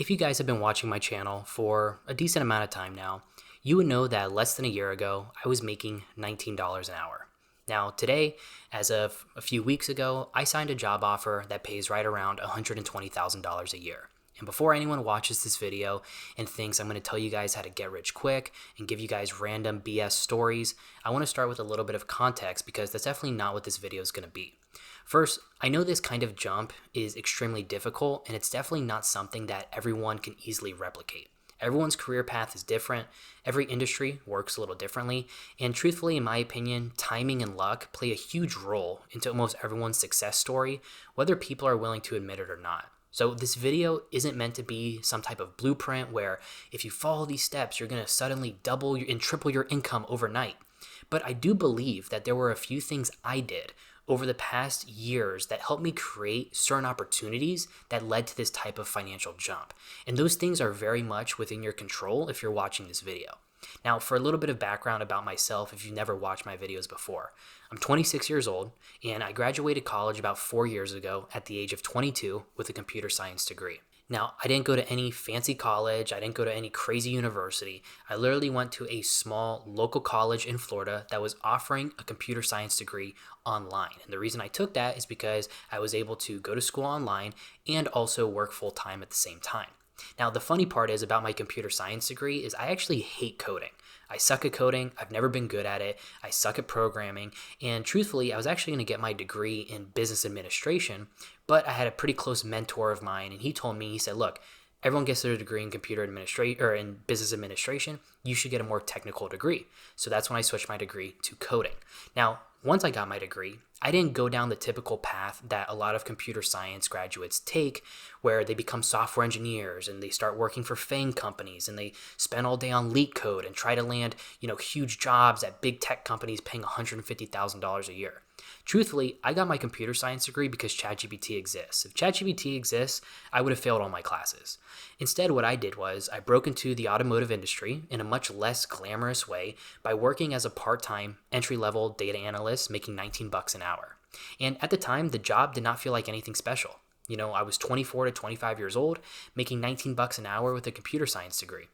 If you guys have been watching my channel for a decent amount of time now, you would know that less than a year ago, I was making $19 an hour. Now, today, as of a few weeks ago, I signed a job offer that pays right around $120,000 a year. And before anyone watches this video and thinks I'm going to tell you guys how to get rich quick and give you guys random BS stories, I want to start with a little bit of context because that's definitely not what this video is going to be. First, I know this kind of jump is extremely difficult and it's definitely not something that everyone can easily replicate. Everyone's career path is different, every industry works a little differently, and truthfully, in my opinion, timing and luck play a huge role into almost everyone's success story, whether people are willing to admit it or not. So this video isn't meant to be some type of blueprint where if you follow these steps, you're going to suddenly double and triple your income overnight. But I do believe that there were a few things I did over the past years that helped me create certain opportunities that led to this type of financial jump. And those things are very much within your control if you're watching this video. Now, for a little bit of background about myself, if you've never watched my videos before, I'm 26 years old and I graduated college about 4 years ago at the age of 22 with a computer science degree. Now, I didn't go to any fancy college. I didn't go to any crazy university. I literally went to a small local college in Florida that was offering a computer science degree online. And the reason I took that is because I was able to go to school online and also work full time at the same time. Now, the funny part is about my computer science degree is I actually hate coding. I suck at coding. I've never been good at it. I suck at programming. And truthfully, I was actually going to get my degree in business administration, but I had a pretty close mentor of mine and he told me, he said, look, everyone gets their degree in computer administration or in business administration. You should get a more technical degree. So that's when I switched my degree to coding. Now, once I got my degree, I didn't go down the typical path that a lot of computer science graduates take, where they become software engineers and they start working for FANG companies and they spend all day on leak code and try to land, huge jobs at big tech companies paying $150,000 a year. Truthfully, I got my computer science degree because ChatGPT exists. If ChatGPT exists, I would have failed all my classes. Instead, what I did was I broke into the automotive industry in a much less glamorous way by working as a part-time entry-level data analyst making $19 an hour. And at the time, the job did not feel like anything special. I was 24 to 25 years old, making $19 an hour with a computer science degree.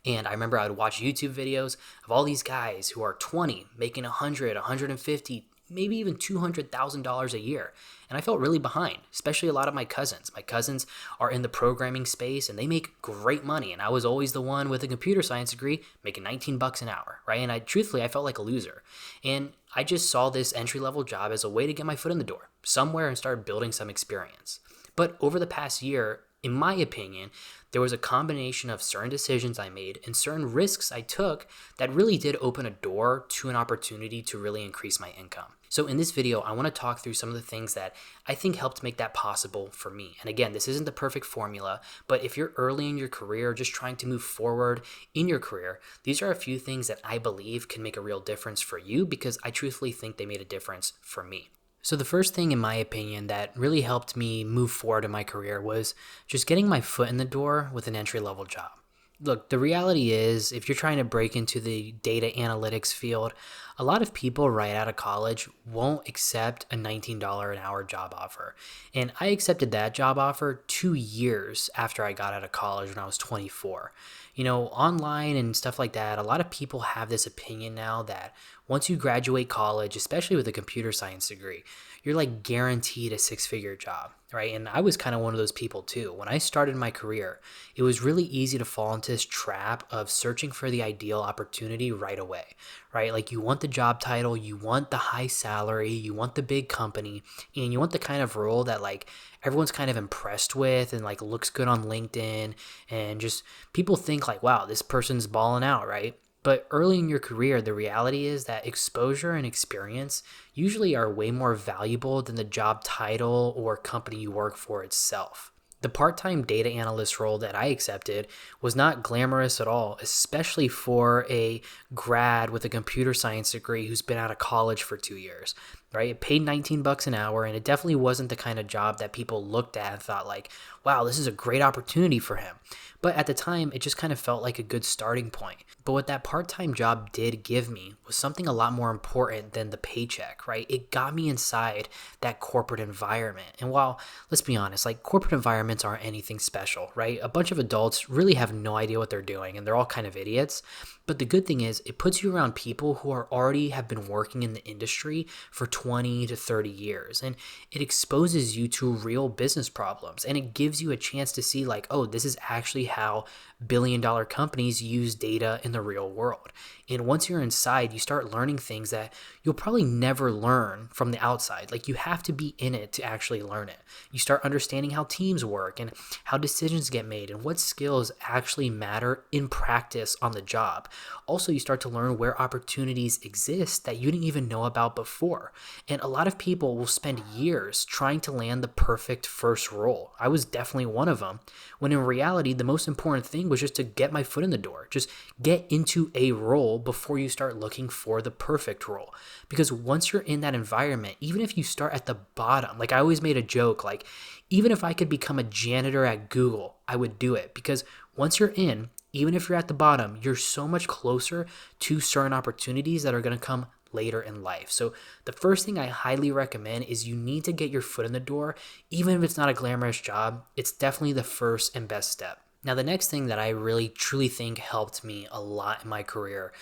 And I remember I would watch YouTube videos of all these guys who are 20, making 100, 150, maybe even $200,000 a year. And I felt really behind, especially a lot of my cousins. My cousins are in the programming space and they make great money. And I was always the one with a computer science degree making $19 an hour, right? And I felt like a loser. And I just saw this entry-level job as a way to get my foot in the door somewhere and start building some experience. But over the past year, in my opinion, there was a combination of certain decisions I made and certain risks I took that really did open a door to an opportunity to really increase my income. So in this video, I want to talk through some of the things that I think helped make that possible for me. And again, this isn't the perfect formula, but if you're early in your career, just trying to move forward in your career, these are a few things that I believe can make a real difference for you because I truthfully think they made a difference for me. So the first thing, in my opinion, that really helped me move forward in my career was just getting my foot in the door with an entry-level job. Look, the reality is, if you're trying to break into the data analytics field, a lot of people right out of college won't accept a $19 an hour job offer. And I accepted that job offer 2 years after I got out of college when I was 24. Online and stuff like that, a lot of people have this opinion now that once you graduate college, especially with a computer science degree, you're like guaranteed a six-figure job, right? And I was kind of one of those people too. When I started my career, it was really easy to fall into this trap of searching for the ideal opportunity right away, right? Like you want the job title, you want the high salary, you want the big company, and you want the kind of role that like everyone's kind of impressed with and like looks good on LinkedIn, and just people think like, wow, this person's balling out, right? But early in your career, the reality is that exposure and experience usually are way more valuable than the job title or company you work for itself. The part-time data analyst role that I accepted was not glamorous at all, especially for a grad with a computer science degree who's been out of college for 2 years, right? It paid $19 an hour, and it definitely wasn't the kind of job that people looked at and thought like, wow, this is a great opportunity for him. But at the time, it just kind of felt like a good starting point. But what that part-time job did give me was something a lot more important than the paycheck, right? It got me inside that corporate environment. And while, let's be honest, like corporate environments aren't anything special, right? A bunch of adults really have no idea what they're doing and they're all kind of idiots. But the good thing is it puts you around people who are already have been working in the industry for 20 to 30 years. And it exposes you to real business problems. And it gives you a chance to see like, oh, this is actually how billion-dollar companies use data in the real world. And once you're inside, you start learning things that you'll probably never learn from the outside. Like you have to be in it to actually learn it. You start understanding how teams work and how decisions get made and what skills actually matter in practice on the job. Also, you start to learn where opportunities exist that you didn't even know about before. And a lot of people will spend years trying to land the perfect first role. I was definitely one of them, when in reality, the most important thing was just to get my foot in the door. Just get into a role before you start looking for the perfect role. Because once you're in that environment, even if you start at the bottom, like I always made a joke, like even if I could become a janitor at Google, I would do it. Because once you're in, even if you're at the bottom, you're so much closer to certain opportunities that are going to come later in life. So the first thing I highly recommend is you need to get your foot in the door. Even if it's not a glamorous job, it's definitely the first and best step. Now, the next thing that I really truly think helped me a lot in my career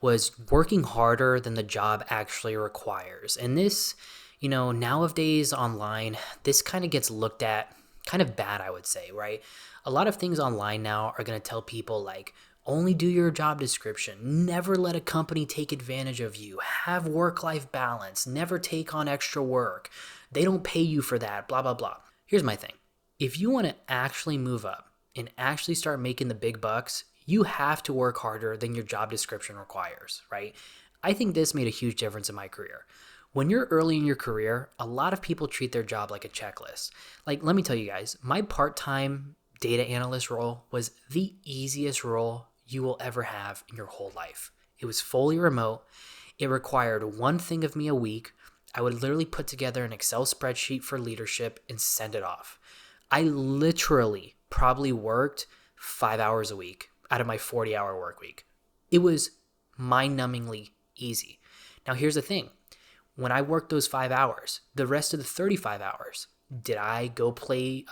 was working harder than the job actually requires. And this, nowadays online, this kind of gets looked at kind of bad, I would say, right? A lot of things online now are going to tell people like, only do your job description, never let a company take advantage of you, have work-life balance, never take on extra work, they don't pay you for that, blah, blah, blah. Here's my thing. If you want to actually move up and actually start making the big bucks, you have to work harder than your job description requires, right? I think this made a huge difference in my career. When you're early in your career, a lot of people treat their job like a checklist. Like, let me tell you guys, my part-time data analyst role was the easiest role you will ever have in your whole life. It was fully remote. It required one thing of me a week. I would literally put together an Excel spreadsheet for leadership and send it off. I literally probably worked 5 hours a week out of my 40-hour work week. It was mind-numbingly easy. Now, here's the thing. When I worked those 5 hours, the rest of the 35 hours, did I go play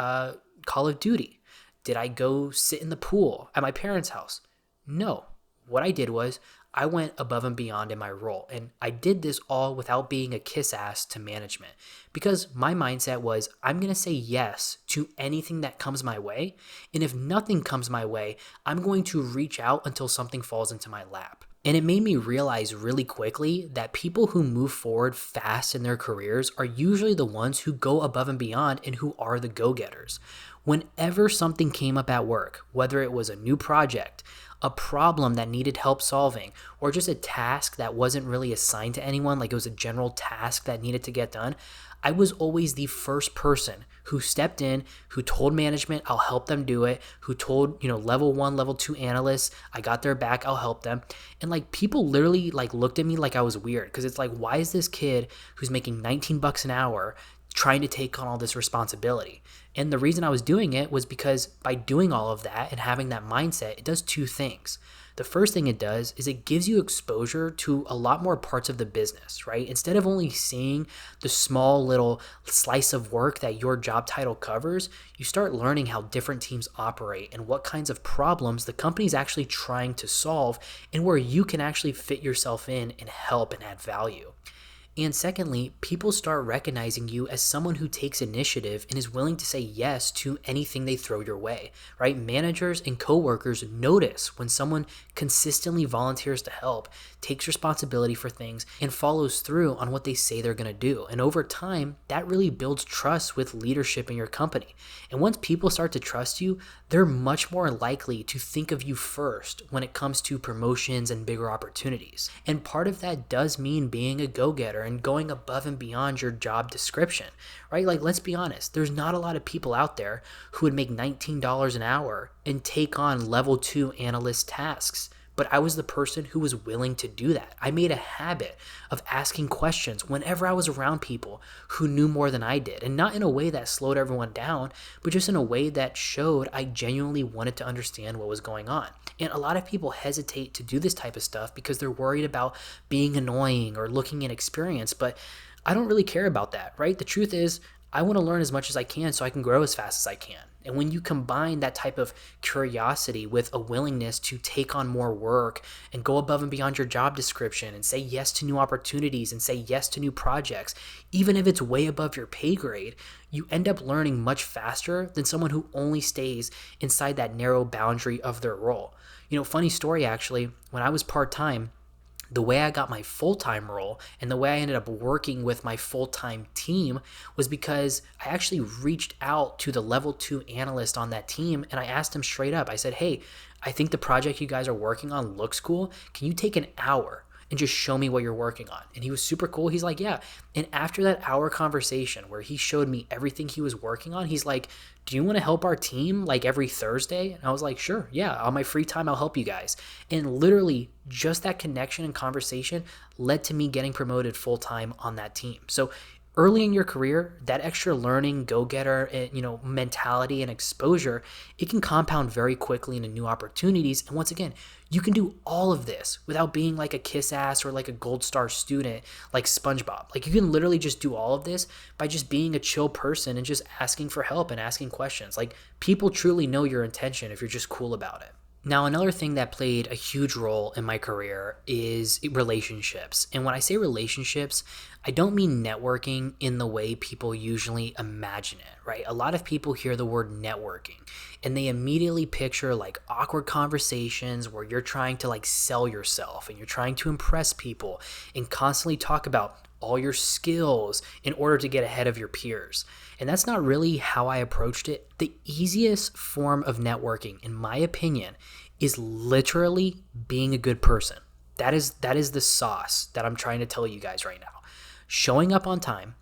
Call of Duty? Did I go sit in the pool at my parents' house? No. What I did was I went above and beyond in my role, and I did this all without being a kiss ass to management, because my mindset was I'm going to say yes to anything that comes my way, and if nothing comes my way, I'm going to reach out until something falls into my lap. And it made me realize really quickly that people who move forward fast in their careers are usually the ones who go above and beyond and who are the go-getters. Whenever something came up at work, whether it was a new project, a problem that needed help solving, or just a task that wasn't really assigned to anyone, like it was a general task that needed to get done, I was always the first person who stepped in, who told management I'll help them do it, who told, level 1, level 2 analysts, I got their back, I'll help them. And like people literally like looked at me like I was weird, because it's like, why is this kid who's making $19 an hour trying to take on all this responsibility? And the reason I was doing it was because by doing all of that and having that mindset, it does two things. The first thing it does is it gives you exposure to a lot more parts of the business, right? Instead of only seeing the small little slice of work that your job title covers, you start learning how different teams operate and what kinds of problems the company's actually trying to solve, and where you can actually fit yourself in and help and add value. And secondly, people start recognizing you as someone who takes initiative and is willing to say yes to anything they throw your way, right? Managers and coworkers notice when someone consistently volunteers to help, takes responsibility for things, and follows through on what they say they're going to do. And over time, that really builds trust with leadership in your company. And once people start to trust you, they're much more likely to think of you first when it comes to promotions and bigger opportunities. And part of that does mean being a go-getter and going above and beyond your job description, right? Like, let's be honest, there's not a lot of people out there who would make $19 an hour and take on level 2 analyst tasks. but I was the person who was willing to do that. I made a habit of asking questions whenever I was around people who knew more than I did, and not in a way that slowed everyone down, but just in a way that showed I genuinely wanted to understand what was going on. And a lot of people hesitate to do this type of stuff because they're worried about being annoying or looking inexperienced, but I don't really care about that, right? The truth is, I want to learn as much as I can so I can grow as fast as I can. And when you combine that type of curiosity with a willingness to take on more work and go above and beyond your job description and say yes to new opportunities and say yes to new projects, even if it's way above your pay grade, you end up learning much faster than someone who only stays inside that narrow boundary of their role. Funny story actually, when I was part-time, the way I got my full-time role and the way I ended up working with my full-time team was because I actually reached out to the level 2 analyst on that team and I asked him straight up. I said, hey, I think the project you guys are working on looks cool. Can you take an hour and just show me what you're working on? And he was super cool. He's like, yeah. And after that hour conversation where he showed me everything he was working on, he's like, do you want to help our team like every Thursday? And I was like, sure, yeah, on my free time, I'll help you guys. And literally just that connection and conversation led to me getting promoted full-time on that team. So early in your career, that extra learning, go-getter, mentality and exposure, it can compound very quickly into new opportunities. And once again, you can do all of this without being like a kiss ass or like a gold star student like SpongeBob. Like you can literally just do all of this by just being a chill person and just asking for help and asking questions. Like people truly know your intention if you're just cool about it. Now, another thing that played a huge role in my career is relationships. And when I say relationships, I don't mean networking in the way people usually imagine it, right? A lot of people hear the word networking and they immediately picture like awkward conversations where you're trying to like sell yourself and you're trying to impress people and constantly talk about all your skills in order to get ahead of your peers. And that's not really how I approached it. The easiest form of networking, in my opinion, is literally being a good person. That is the sauce that I'm trying to tell you guys right now. Showing up on time,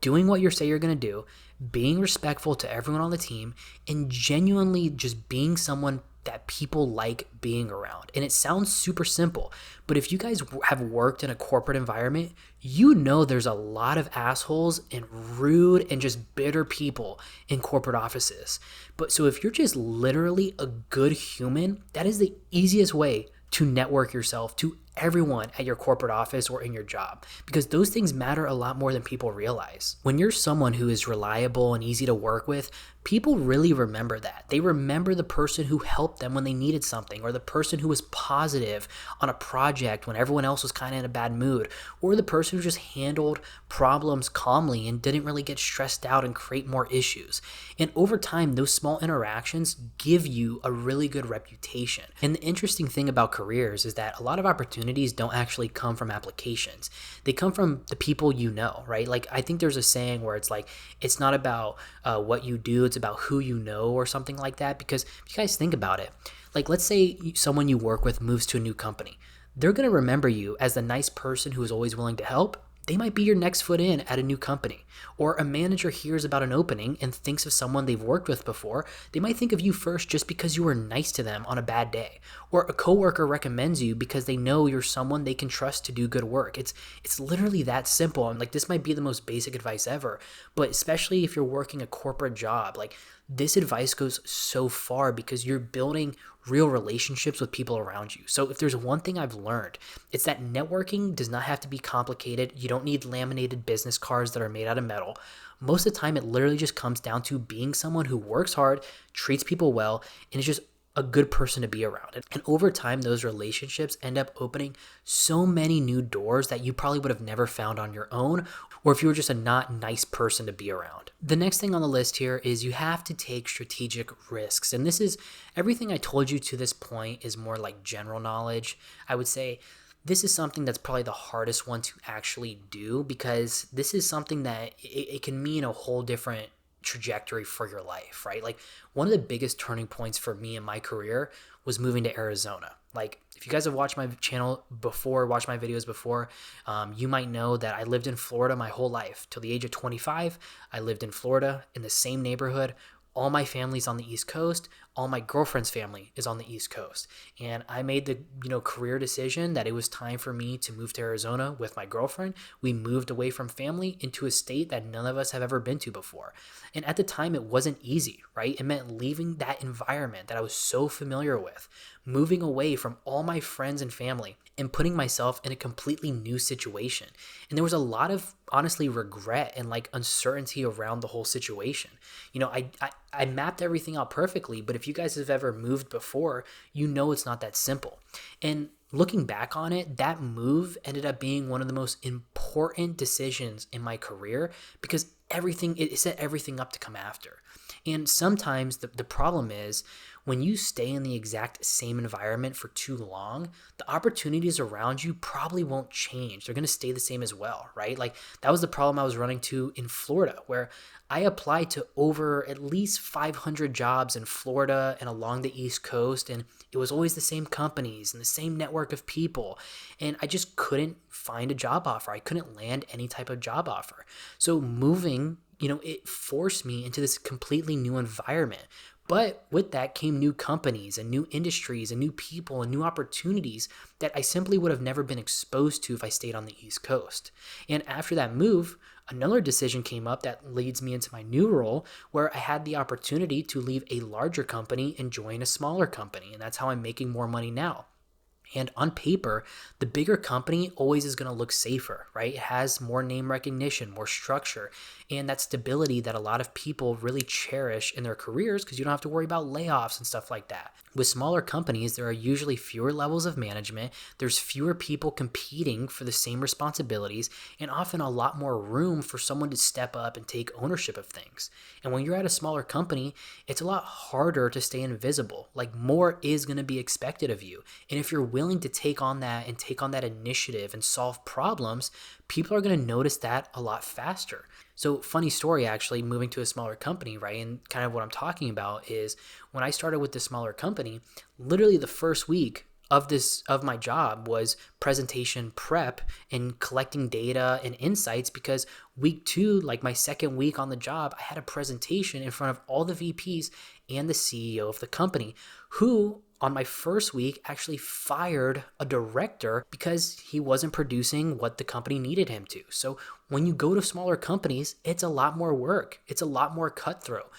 doing what you say you're going to do, being respectful to everyone on the team, and genuinely just being someone that people like being around. And it sounds super simple, but if you guys have worked in a corporate environment, you know there's a lot of assholes and rude and just bitter people in corporate offices. But so if you're just literally a good human, that is the easiest way to network yourself to everyone at your corporate office or in your job, because those things matter a lot more than people realize. When you're someone who is reliable and easy to work with, people really remember that. They remember the person who helped them when they needed something, or the person who was positive on a project when everyone else was kind of in a bad mood, or the person who just handled problems calmly and didn't really get stressed out and create more issues. And over time, those small interactions give you a really good reputation. And the interesting thing about careers is that a lot of opportunities don't actually come from applications. They come from the people you know, right? Like I think there's a saying where it's like, it's not about what you do, it's about who you know or something like that. Because if you guys think about it, like let's say someone you work with moves to a new company. They're going to remember you as the nice person who is always willing to help. They might be your next foot in at a new company. Or a manager hears about an opening and thinks of someone they've worked with before. They might think of you first just because you were nice to them on a bad day. Or a coworker recommends you because they know you're someone they can trust to do good work. It's literally that simple. And like this might be the most basic advice ever, but especially if you're working a corporate job, like this advice goes so far because you're building real relationships with people around you. So if there's one thing I've learned, it's that networking does not have to be complicated. You don't need laminated business cards that are made out of metal. Most of the time, it literally just comes down to being someone who works hard, treats people well, and is just a good person to be around. And over time, those relationships end up opening so many new doors that you probably would have never found on your own, or if you were just a not nice person to be around. The next thing on the list here is you have to take strategic risks. And this is everything I told you to this point is more like general knowledge. I would say this is something that's probably the hardest one to actually do, because this is something that it can mean a whole different trajectory for your life, right? Like one of the biggest turning points for me in my career was moving to Arizona. Like if you guys have watched my channel before, watched my videos before, you might know that I lived in Florida my whole life. Till the age of 25, I lived in Florida in the same neighborhood. All my family's on the East Coast. all my girlfriend's family is on the East Coast. And I made the, career decision that it was time for me to move to Arizona with my girlfriend. We moved away from family into a state that none of us have ever been to before. And at the time, it wasn't easy, right? It meant leaving that environment that I was so familiar with, moving away from all my friends and family, and putting myself in a completely new situation. And there was a lot of, honestly, regret and like uncertainty around the whole situation. I mapped everything out perfectly, but if you guys have ever moved before, it's not that simple. And looking back on it, that move ended up being one of the most important decisions in my career because it set everything up to come after. And sometimes the problem is when you stay in the exact same environment for too long, the opportunities around you probably won't change. They're going to stay the same as well, right? Like that was the problem I was running to in Florida, where I applied to over at least 500 jobs in Florida and along the East Coast, and it was always the same companies and the same network of people, and I just couldn't find a job offer. I couldn't land any type of job offer. So moving, it forced me into this completely new environment. But with that came new companies and new industries and new people and new opportunities that I simply would have never been exposed to if I stayed on the East Coast. And after that move, another decision came up that leads me into my new role where I had the opportunity to leave a larger company and join a smaller company. And that's how I'm making more money now. And on paper, the bigger company always is going to look safer, right? It has more name recognition, more structure, and that stability that a lot of people really cherish in their careers because you don't have to worry about layoffs and stuff like that. With smaller companies, there are usually fewer levels of management, there's fewer people competing for the same responsibilities, and often a lot more room for someone to step up and take ownership of things. And when you're at a smaller company, it's a lot harder to stay invisible. Like more is going to be expected of you. And if you're willing to take on that initiative and solve problems, people are going to notice that a lot faster. So funny story, actually, moving to a smaller company, right? And kind of what I'm talking about is when I started with the smaller company, literally the first week of my job was presentation prep and collecting data and insights because week 2, like my second week on the job, I had a presentation in front of all the VPs and the CEO of the company who on my first week actually fired a director because he wasn't producing what the company needed him to. So when you go to smaller companies, it's a lot more work. It's a lot more cutthroat.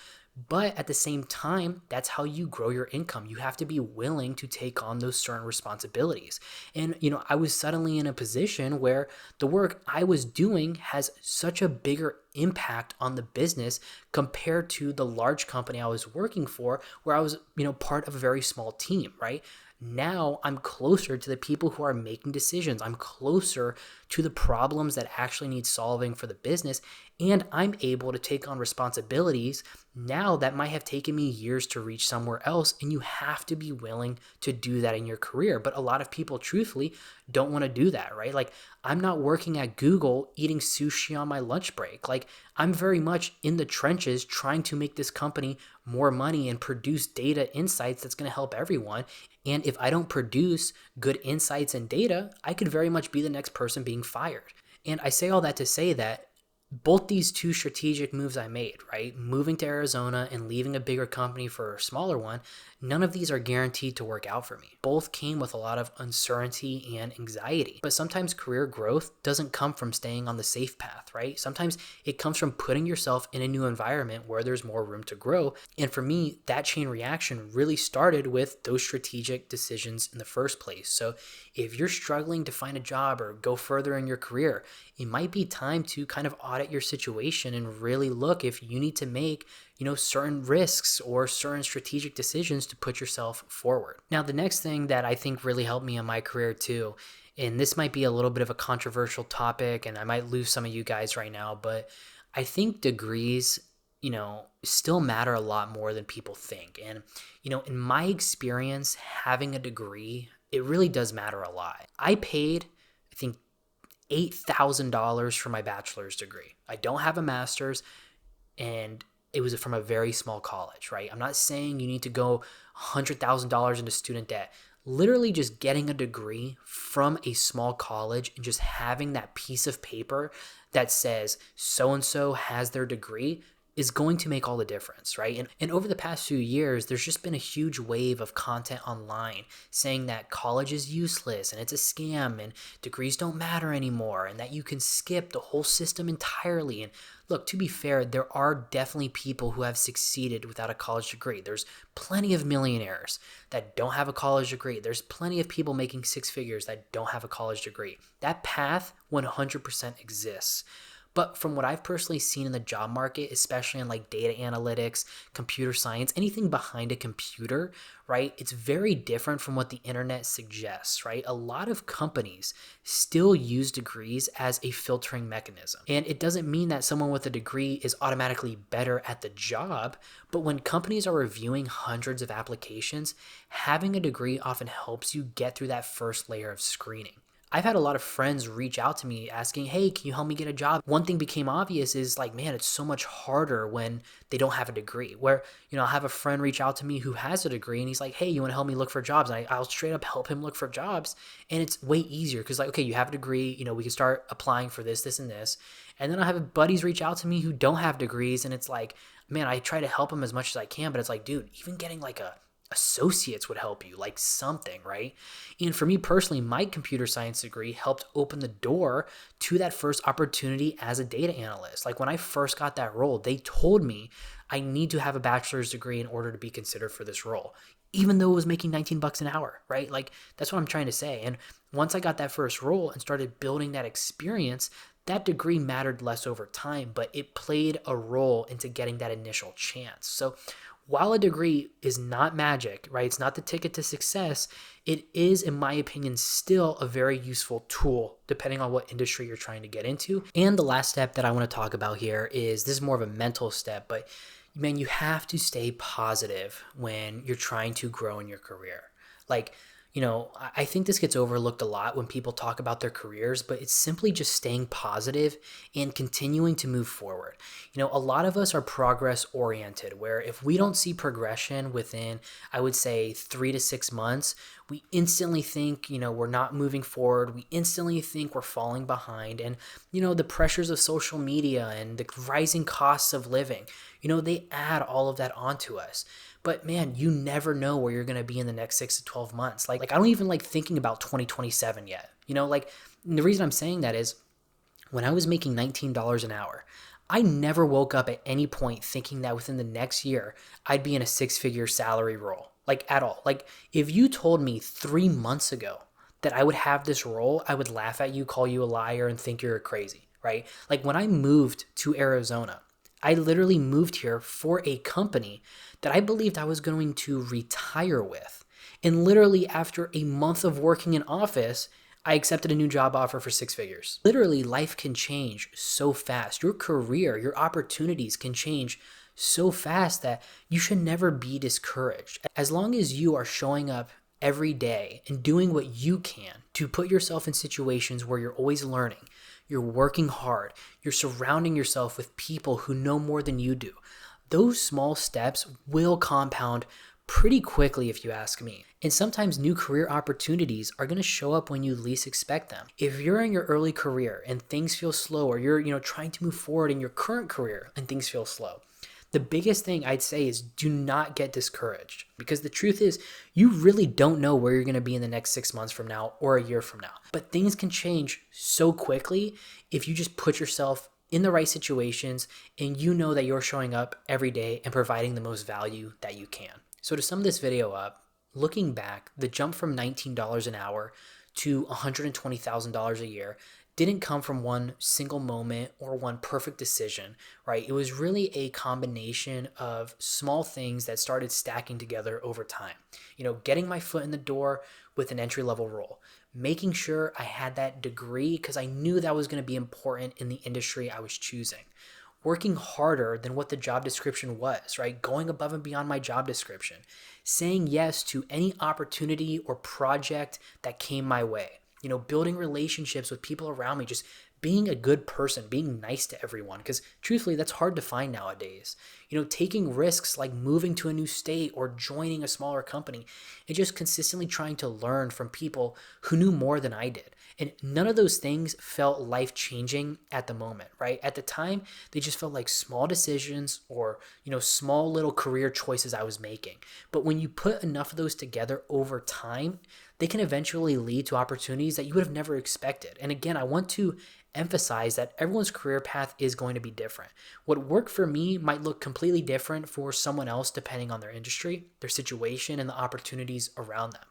But at the same time, that's how you grow your income. You have to be willing to take on those certain responsibilities. And, I was suddenly in a position where the work I was doing has such a bigger impact on the business compared to the large company I was working for, where I was, part of a very small team, right? Now I'm closer to the people who are making decisions. I'm closer to the problems that actually need solving for the business. And I'm able to take on responsibilities now that might have taken me years to reach somewhere else. And you have to be willing to do that in your career. But a lot of people, truthfully, don't want to do that, right? Like, I'm not working at Google eating sushi on my lunch break. Like, I'm very much in the trenches trying to make this company more money and produce data insights that's going to help everyone. And if I don't produce good insights and data, I could very much be the next person being fired. And I say all that to say that both these two strategic moves I made, right? Moving to Arizona and leaving a bigger company for a smaller one, none of these are guaranteed to work out for me. Both came with a lot of uncertainty and anxiety. But sometimes career growth doesn't come from staying on the safe path, right? Sometimes it comes from putting yourself in a new environment where there's more room to grow. And for me, that chain reaction really started with those strategic decisions in the first place. So if you're struggling to find a job or go further in your career, it might be time to kind of audit your situation and really look if you need to make, certain risks or certain strategic decisions to put yourself forward. Now, the next thing that I think really helped me in my career too, and this might be a little bit of a controversial topic and I might lose some of you guys right now, but I think degrees, still matter a lot more than people think. And, in my experience, having a degree, it really does matter a lot. I paid, I think, $8,000 for my bachelor's degree. I don't have a master's, and it was from a very small college, right? I'm not saying you need to go $100,000 into student debt. Literally just getting a degree from a small college and just having that piece of paper that says so-and-so has their degree is going to make all the difference, right? And over the past few years, there's just been a huge wave of content online saying that college is useless and it's a scam and degrees don't matter anymore and that you can skip the whole system entirely. And look, to be fair, there are definitely people who have succeeded without a college degree. There's plenty of millionaires that don't have a college degree. There's plenty of people making six figures that don't have a college degree. That path 100% exists. But from what I've personally seen in the job market, especially in like data analytics, computer science, anything behind a computer, right? It's very different from what the internet suggests, right? A lot of companies still use degrees as a filtering mechanism. And it doesn't mean that someone with a degree is automatically better at the job, but when companies are reviewing hundreds of applications, having a degree often helps you get through that first layer of screening. I've had a lot of friends reach out to me asking, hey, can you help me get a job? One thing became obvious is like, man, it's so much harder when they don't have a degree. Where, I'll have a friend reach out to me who has a degree and he's like, hey, you want to help me look for jobs? And I'll straight up help him look for jobs. And it's way easier because like, okay, you have a degree, we can start applying for this, this, and this. And then I have buddies reach out to me who don't have degrees. And it's like, man, I try to help them as much as I can, but it's like, dude, even getting like a associates would help you, like something, right? And for me personally, my computer science degree helped open the door to that first opportunity as a data analyst. Like when I first got that role, they told me I need to have a bachelor's degree in order to be considered for this role, even though it was making $19 an hour, right? Like that's what I'm trying to say. And once I got that first role and started building that experience, that degree mattered less over time, but it played a role into getting that initial chance. So while a degree is not magic, right? It's not the ticket to success. It is, in my opinion, still a very useful tool depending on what industry you're trying to get into. And the last step that I want to talk about here is, this is more of a mental step, but man, you have to stay positive when you're trying to grow in your career. Like, I think this gets overlooked a lot when people talk about their careers, but it's simply just staying positive and continuing to move forward. A lot of us are progress oriented, where if we don't see progression within, I would say 3 to 6 months, we instantly think, we're not moving forward. We instantly think we're falling behind. And, the pressures of social media and the rising costs of living, they add all of that onto us. But man, you never know where you're going to be in the next 6 to 12 months. Like I don't even like thinking about 2027 yet. The reason I'm saying that is when I was making $19 an hour, I never woke up at any point thinking that within the next year, I'd be in a 6-figure salary role, like at all. Like if you told me 3 months ago that I would have this role, I would laugh at you, call you a liar, and think you're crazy, right? Like when I moved to Arizona, I literally moved here for a company that I believed I was going to retire with. And literally after a month of working in office, I accepted a new job offer for 6 figures. Literally, life can change so fast. Your career, your opportunities can change so fast that you should never be discouraged. As long as you are showing up every day and doing what you can to put yourself in situations where you're always learning, you're working hard, you're surrounding yourself with people who know more than you do, those small steps will compound pretty quickly if you ask me. And sometimes new career opportunities are going to show up when you least expect them. If you're in your early career and things feel slow, or you're trying to move forward in your current career and things feel slow, the biggest thing I'd say is do not get discouraged, because the truth is you really don't know where you're going to be in the next 6 months from now or a year from now. But things can change so quickly if you just put yourself in the right situations and you know that you're showing up every day and providing the most value that you can. So to sum this video up, looking back, the jump from $19 an hour to $120,000 a year didn't come from one single moment or one perfect decision, right? It was really a combination of small things that started stacking together over time. Getting my foot in the door with an entry-level role, making sure I had that degree because I knew that was going to be important in the industry I was choosing. Working harder than what the job description was, right? Going above and beyond my job description. Saying yes to any opportunity or project that came my way. Building relationships with people around me, just being a good person, being nice to everyone, because truthfully, that's hard to find nowadays. taking risks like moving to a new state or joining a smaller company, and just consistently trying to learn from people who knew more than I did. And none of those things felt life changing at the moment, right? At the time, they just felt like small decisions or, small little career choices I was making. But when you put enough of those together over time, they can eventually lead to opportunities that you would have never expected. And again, I want to emphasize that everyone's career path is going to be different. What worked for me might look completely different for someone else depending on their industry, their situation, and the opportunities around them.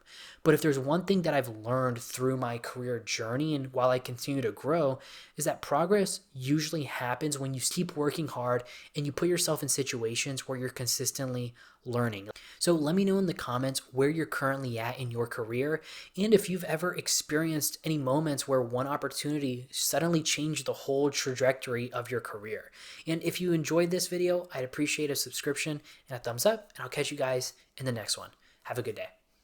But if there's one thing that I've learned through my career journey and while I continue to grow, is that progress usually happens when you keep working hard and you put yourself in situations where you're consistently learning. So let me know in the comments where you're currently at in your career, and if you've ever experienced any moments where one opportunity suddenly changed the whole trajectory of your career. And if you enjoyed this video, I'd appreciate a subscription and a thumbs up, and I'll catch you guys in the next one. Have a good day.